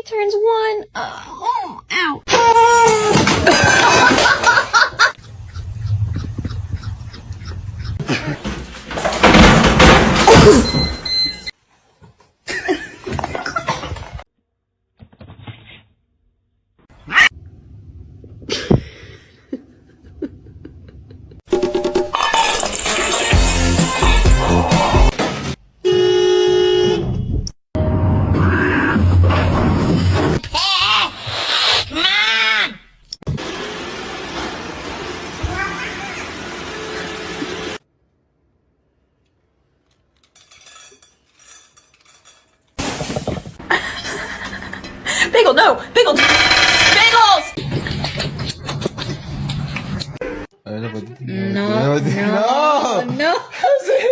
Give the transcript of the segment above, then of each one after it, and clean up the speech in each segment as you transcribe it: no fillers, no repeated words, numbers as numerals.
Turns one. Ow. Bagel, no! Bagel! Bagels! No.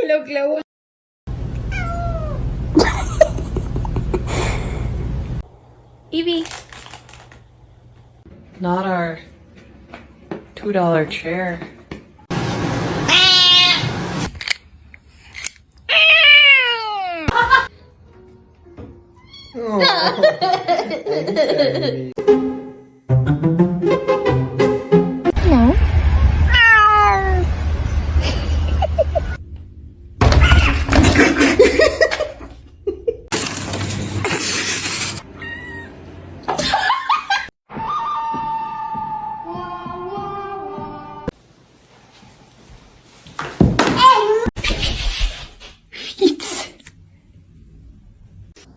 Lo clavó. Evie. Not our $2 chair. No.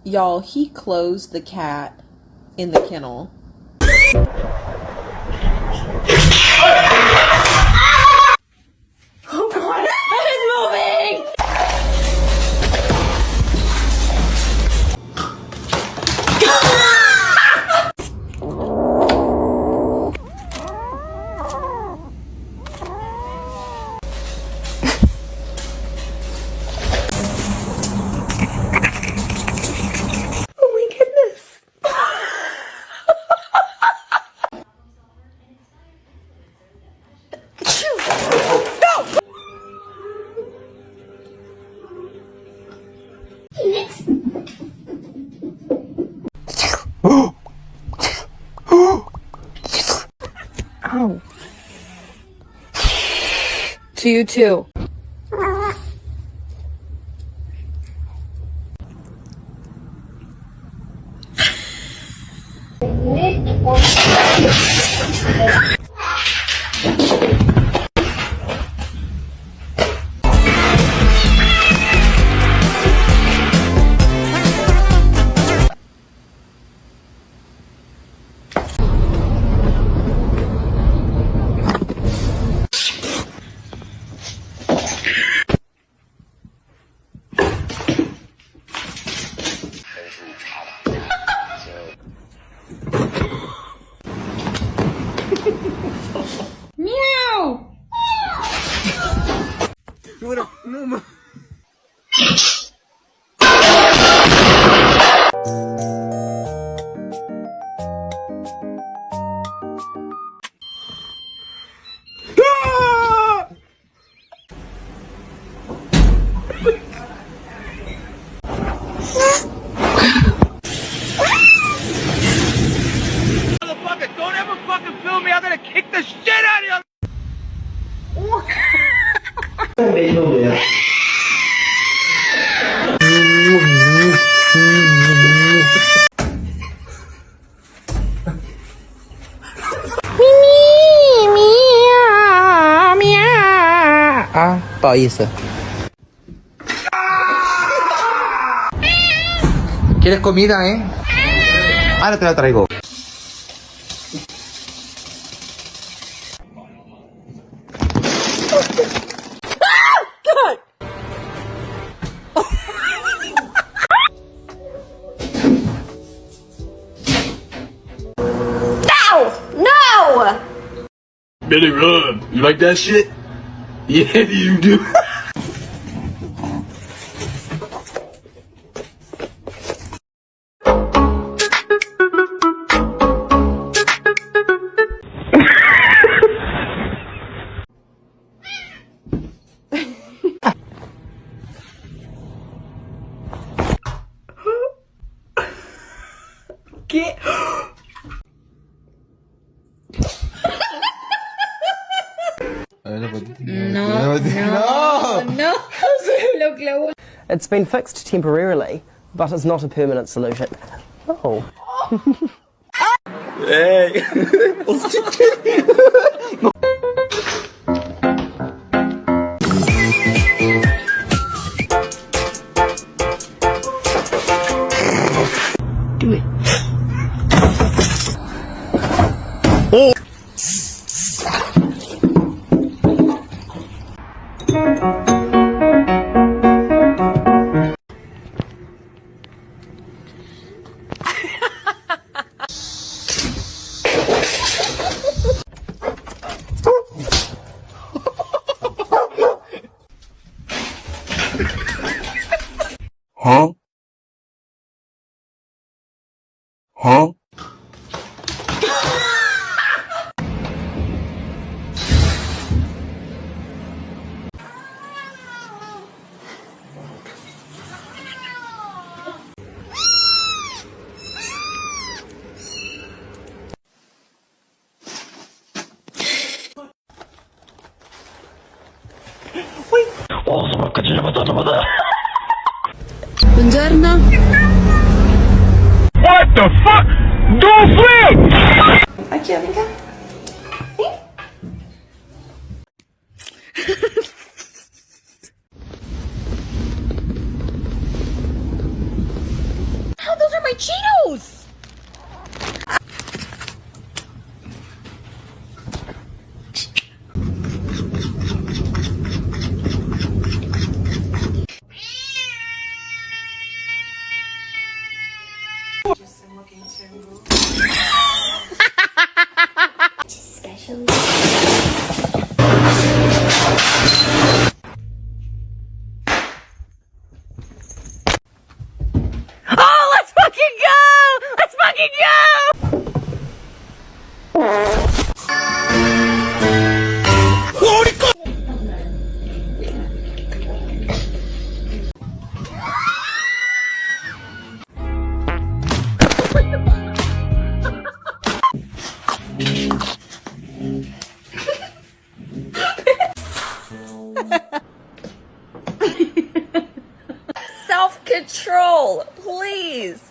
Y'all, he closed the cat in the kennel. Oh God, it's moving! Ow. To you too. Meow! No. Motherfucker, don't ever fucking film me. I'm gonna kick the shit out of you. Ah, 不好意思。¿Quieres comida, Ahora te la traigo. No! Billy Rub, you like that shit? Yeah, you do. ¿Qué? No. It's been fixed temporarily, but it's not a permanent solution. Oh. Hey. Do it. Huh? Huh? Buongiorno. What the fuck? Don't flip! Aqui, ó, vem cá. Oh, those are my Cheetos! Special. Oh, let's fucking go! Let's fucking go! Self-control, please.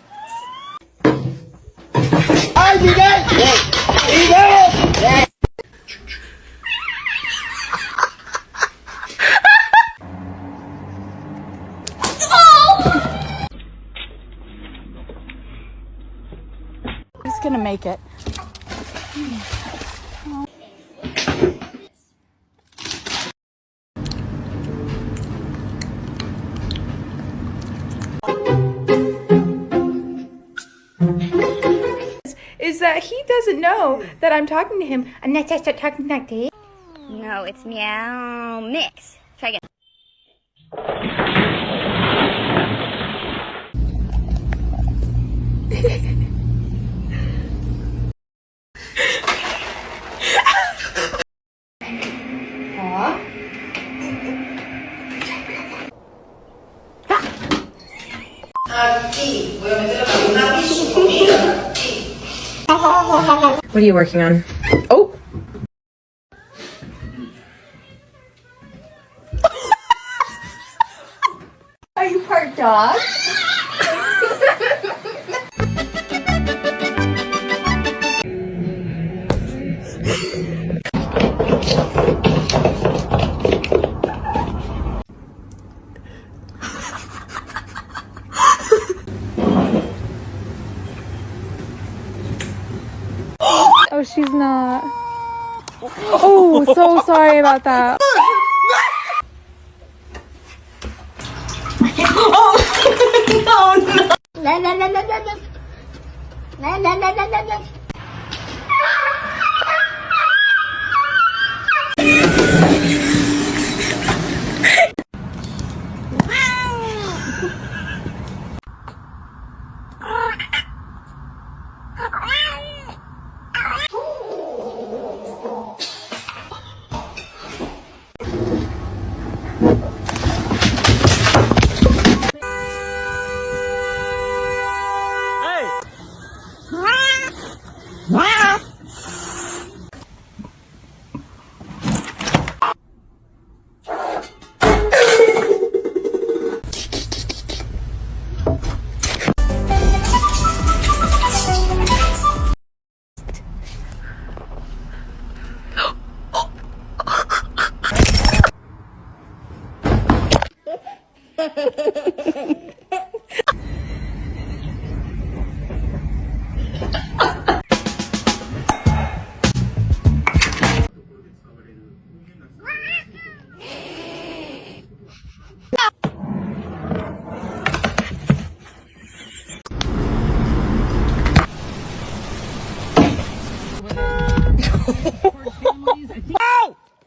Just gonna make it. Is that he doesn't know that I'm talking to him. I'm not just talking like this. No, it's meow mix. Try again. What are you working on? Oh! Are you part dog? Oh, she's not. Oh, so sorry about that. La la la la la la. La la la la la la.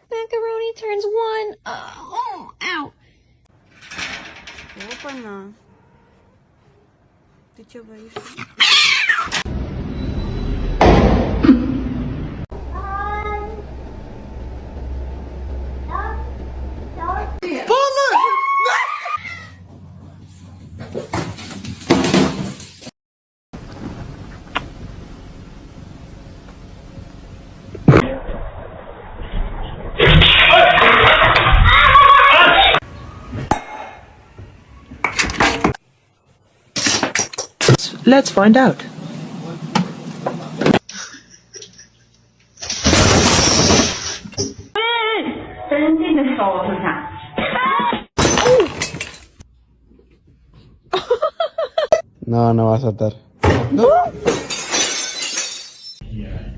Macaroni turns 1. Oh, ow. Опа-на. Ты чё боишься? Let's find out. No, no va a saltar. Yeah,